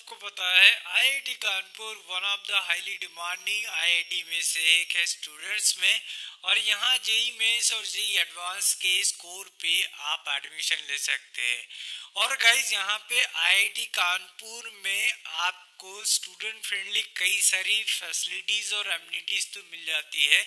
सबको पता है IIT Kanpur one of the highly demanding IIT में से एक है स्टूडेंट्स में। और यहाँ जेई मेंस और जेई एडवांस के स्कोर पे आप एडमिशन ले सकते हैं। और गाइज यहाँ पे आईआईटी कानपुर में आपको स्टूडेंट फ्रेंडली कई सारी फैसिलिटीज और एमिनिटीज तो मिल जाती है।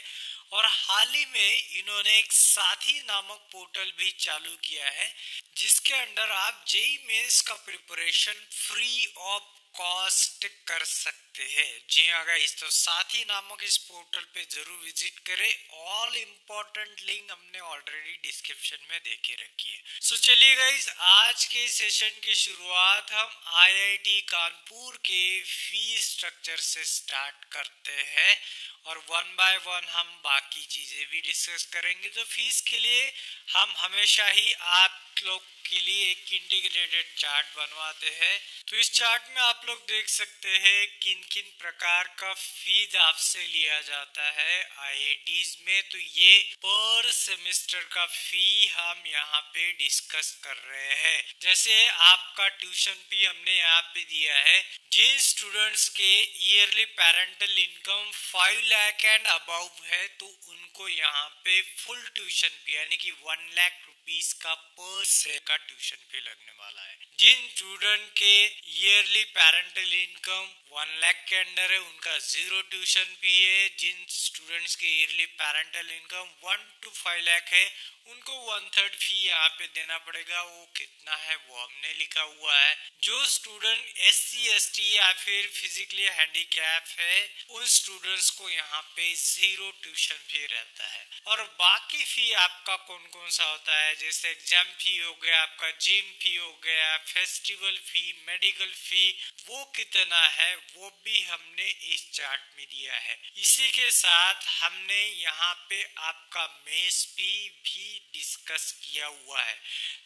और हाल ही में इन्होंने एक साथी नामक पोर्टल भी चालू किया है जिसके अंडर आप जेई मेंस का प्रिपरेशन फ्री ऑफ कॉस्ट कर सकते हैं। जी हाँ गाइस, तो साथी नामक इस पोर्टल पे जरूर विजिट करें। ऑल इम्पोर्टेंट लिंक हमने ऑलरेडी डिस्क्रिप्शन में दे के रखी है। सो चलिए गाइस, आज के सेशन की शुरुआत हम आईआईटी कानपुर के फीस स्ट्रक्चर से स्टार्ट करते हैं और वन बाय वन हम बाकी चीजें भी डिस्कस करेंगे। तो फीस के लिए हम हमेशा ही आप लोग के लिए एक इंटीग्रेटेड चार्ट बनवाते हैं। तो इस चार्ट में आप लोग देख सकते हैं किन किन प्रकार का फीस आपसे लिया जाता है आईआईटीज में। तो ये पर सेमेस्टर का फी हम यहाँ पे डिस्कस कर रहे हैं। जैसे आपका ट्यूशन फी हमने यहाँ पे दिया है। जिन स्टूडेंट्स के yearly parental income 5 lakh and above है तो उनको यहाँ पे फुल ट्यूशन फी यानी कि 1 लाख रुपीस का पर से का ट्यूशन फी लगने वाला है। जिन स्टूडेंट के ईयरली पेरेंटल इनकम 1 लाख के अंडर है उनका 0 ट्यूशन फी है। जिन स्टूडेंट्स के yearly parental income 1 to 5 lakh है उनको 1/3 फी यहाँ पे देना पड़ेगा। वो कितना है वो हमने लिखा हुआ है। जो स्टूडेंट SC ST या फिर फिजिकली हैंडीकैप है उन स्टूडेंट्स को यहाँ पे 0 ट्यूशन फी रहता है। और बाकी फी आपका कौन कौन सा होता है, जैसे एग्जाम फी हो गया, आपका जिम फी हो गया, फेस्टिवल फी, मेडिकल फी, वो कितना है वो भी हमने इस चार्ट में दिया है। इसी के साथ हमने यहाँ पे आपका मेस फी भी डिस्कस किया हुआ है।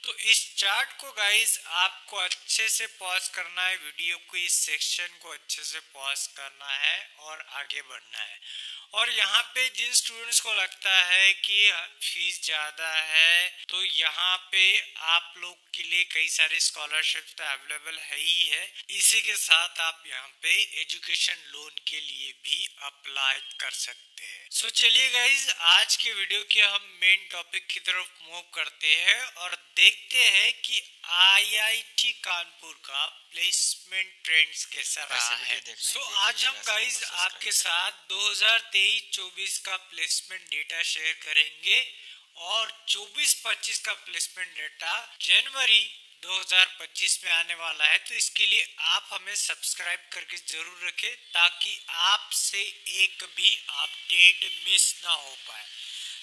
तो इस चार्ट को गाइस आपको अच्छे से पॉज करना है, वीडियो को इस सेक्शन को अच्छे से पॉज करना है और आगे बढ़ना है। और यहाँ पे जिन स्टूडेंट्स को लगता है कि फीस ज़्यादा है तो यहाँ पे आप लोग के लिए कई सारे स्कॉलरशिप तो अवेलेबल है ही है। इसी के साथ आप यहाँ पे एजुकेशन लोन के लिए भी अप्लाई कर सकते हैं। सो चलिए गाइज, आज के वीडियो के हम मेन टॉपिक की तरफ मूव करते हैं और देखते हैं कि आईआईटी कानपुर का प्लेसमेंट ट्रेंड्स कैसा रहा है। सो आज हम गाइज आपके साथ 2023-24 का प्लेसमेंट डेटा शेयर करेंगे और 24-25 का प्लेसमेंट डेटा जनवरी 2025 में आने वाला है। तो इसके लिए आप हमें सब्सक्राइब करके जरूर रखें ताकि आपसे एक भी अपडेट मिस ना हो पाए।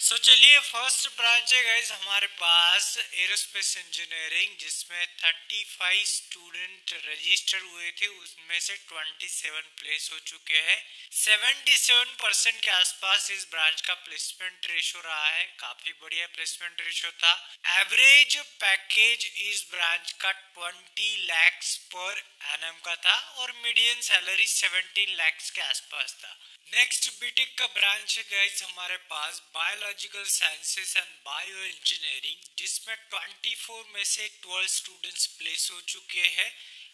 सो चलिए, फर्स्ट ब्रांच है गाइज हमारे पास एरोस्पेस इंजीनियरिंग, जिसमें 35 स्टूडेंट रजिस्टर हुए थे, उसमें से 27 प्लेस हो चुके हैं। 77% के आसपास इस ब्रांच का प्लेसमेंट रेशो रहा है। काफी बढ़िया प्लेसमेंट रेशो था। एवरेज पैकेज इस ब्रांच का 20 लाख पर एनम का था और मीडियन सैलरी 17 लाख के आसपास था। नेक्स्ट बीटेक का ब्रांच है गाइज हमारे पास biological sciences and bio engineering, जिसमें 24 में से 12 स्टूडेंट्स प्लेस हो चुके हैं,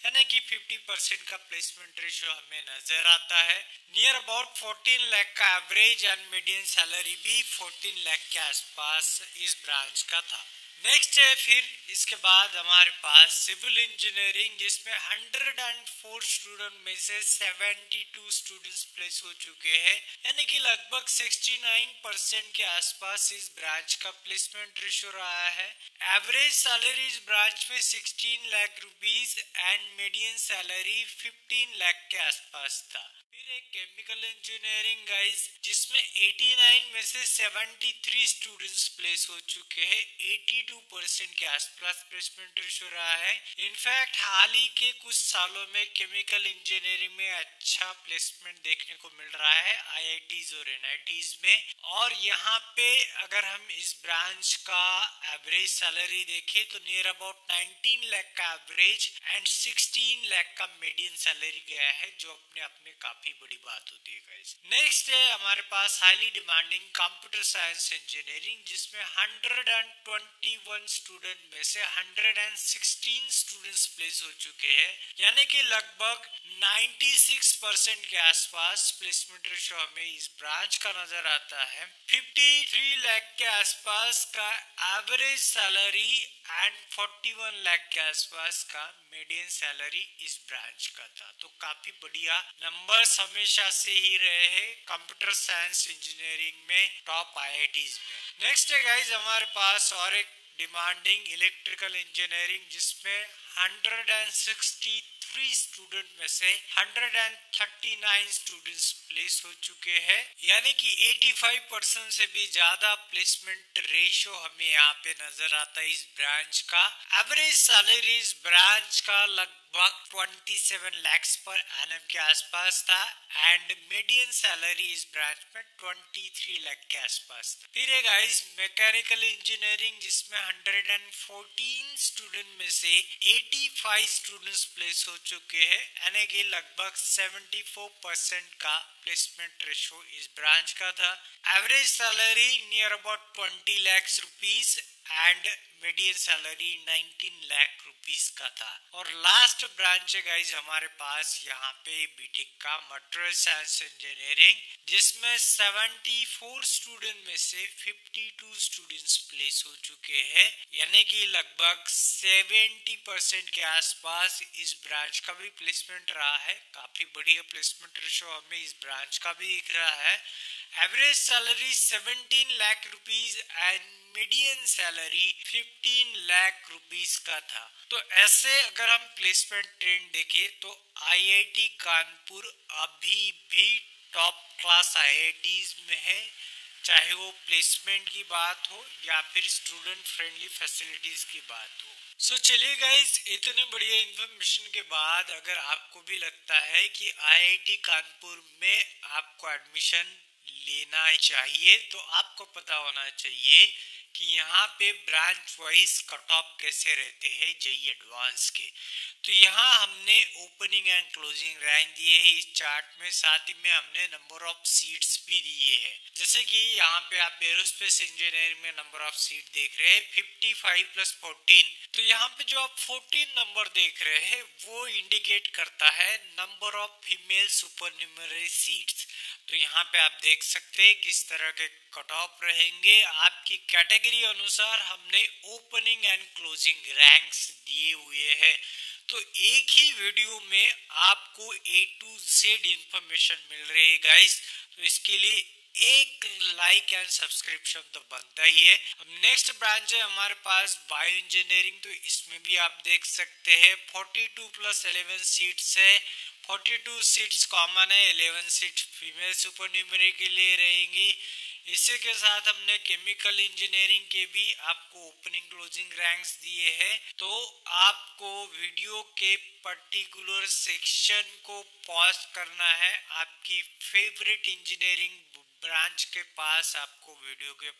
यानी कि 50% का प्लेसमेंट रेशियो हमें नजर आता है। नियर अबाउट 14 लाख का एवरेज एंड मीडियन सैलरी भी 14 लाख के आसपास इस ब्रांच का था। नेक्स्ट है फिर इसके बाद हमारे पास सिविल इंजीनियरिंग, जिसमें 104 स्टूडेंट में से 72 स्टूडेंट्स प्लेस हो चुके हैं, यानी कि लगभग 69% के आसपास इस ब्रांच का प्लेसमेंट रेशो रहा है। एवरेज सैलरी इस ब्रांच में 16 lakh rupees and median salary 15 lakh के आसपास था। फिर एक केमिकल इंजीनियरिंग गाइस, जिसमें 89 में से 73 स्टूडेंट्स प्लेस हो चुके हैं, 82% के आसपास प्लेसमेंट रेशो रहा है। इनफैक्ट हाल ही के कुछ सालों में केमिकल इंजीनियरिंग में अच्छा प्लेसमेंट देखने को मिल रहा है आईआईटीज और एनआईटीज में। और यहाँ पे अगर हम इस ब्रांच का एवरेज सैलरी देखें तो नियर अबाउट 19 लाख का एवरेज एंड 16 लाख का मीडियन सैलरी गया है, जो अपने आप में काफी बड़ी बात होती है गाइस। नेक्स्ट है हमारे पास highly demanding computer science engineering, जिसमें 121 स्टूडेंट में से 116 स्टूडेंट्स प्लेस हो चुके हैं, यानी कि लगभग 96% के आसपास प्लेसमेंट रेशो हमें इस ब्रांच का नजर आता है। 53 लाख के आसपास का एवरेज सैलरी एंड 41 लाख के आसपास का मीडियन सैलरी इस ब्रांच का था। तो काफी बढ़िया नंबर्स हमेशा से ही रहे हैं कंप्यूटर साइंस इंजीनियरिंग में टॉप आईआईटीज में। नेक्स्ट है गाइज हमारे पास और एक डिमांडिंग इलेक्ट्रिकल इंजीनियरिंग, जिसमें 163 स्टूडेंट में से 139 स्टूडेंट्स प्लेस हो चुके हैं, यानी कि 85% से भी ज्यादा प्लेसमेंट रेशियो हमें यहाँ पे नजर आता है इस ब्रांच का। एवरेज सैलरी इस ब्रांच का लगभग 27 लाख पर एनम के आसपास था एंड मीडियन सैलरी इस ब्रांच में 23 लाख के आसपास था। फिर है गाइस मैकेनिकल इंजीनियरिंग, जिसमें 114 स्टूडेंट में से 85 स्टूडेंट्स प्लेस हो चुके हैं, यानी कि लगभग 74% का प्लेसमेंट रेशो इस ब्रांच का था। Average salary near about 20 lakh rupees and median salary 19 lakh rupees का था। और लास्ट ब्रांच है गाइज हमारे पास यहाँ पे बीटेक का मटेरियल साइंस इंजीनियरिंग, जिसमें 74 स्टूडेंट में से 52 स्टूडेंट्स प्लेस हो चुके हैं, यानी कि लगभग 70% के आसपास इस ब्रांच का भी प्लेसमेंट रहा है। काफी बढ़िया प्लेसमेंट रेशो हमें इस ब्रांच का भी दिख रहा है। Average salary 17 lakh rupees and median salary 15 lakh rupees का था। तो ऐसे अगर हम प्लेसमेंट ट्रेंड देखें तो आईआईटी कानपुर अभी भी टॉप क्लास आईआईटीज में है, चाहे वो प्लेसमेंट की बात हो या फिर स्टूडेंट फ्रेंडली फैसिलिटीज की बात हो। सो चलिए गाइज, इतने बढ़िया इन्फॉर्मेशन के बाद अगर आपको भी लगता है कि आईआईटी कानपुर में आपको एडमिशन लेना चाहिए, तो आपको पता होना चाहिए कि यहाँ पे ब्रांच वाइज कट ऑफ कैसे रहते हैं जेईई एडवांस के। तो यहाँ हमने ओपनिंग एंड क्लोजिंग रैंक दिए है इस चार्ट में, साथ ही में हमने नंबर ऑफ सीट्स भी दिए हैं। जैसे कि यहाँ पे आप एरोस्पेस इंजीनियरिंग में नंबर ऑफ सीट देख रहे हैं 55 + 14। तो यहाँ पे जो आप 14 नंबर देख रहे हैं वो इंडिकेट करता है नंबर ऑफ फीमेल सुपरन्यूमरी सीट्स। तो यहाँ पे आप देख सकते हैं किस तरह के कट ऑफ रहेंगे। आपकी कैटेगरी अनुसार हमने ओपनिंग एंड क्लोजिंग रैंक्स दिए हुए हैं। तो एक ही वीडियो में आपको A to Z इंफॉर्मेशन मिल रही है गाइस। तो इसके लिए एक लाइक एंड सब्सक्रिप्शन तो बनता ही है। अब नेक्स्ट ब्रांच है हमारे पास बायो इंजीनियरिंग। तो इसमें भी आप देख सकते हैं 42 + 11 सीट्स है। 42 सीट्स कॉमन है, 11 सीट फीमेल सुपरन्यूमरी के लिए रहेंगी। इसी के साथ हमने केमिकल इंजीनियरिंग के भी आपको ओपनिंग क्लोजिंग रैंक्स दिए हैं। तो आपको वीडियो के पर्टिकुलर सेक्शन को पॉज करना है, आपकी फेवरेट इंजीनियरिंग ब्रांच के पास आपको वीडियो के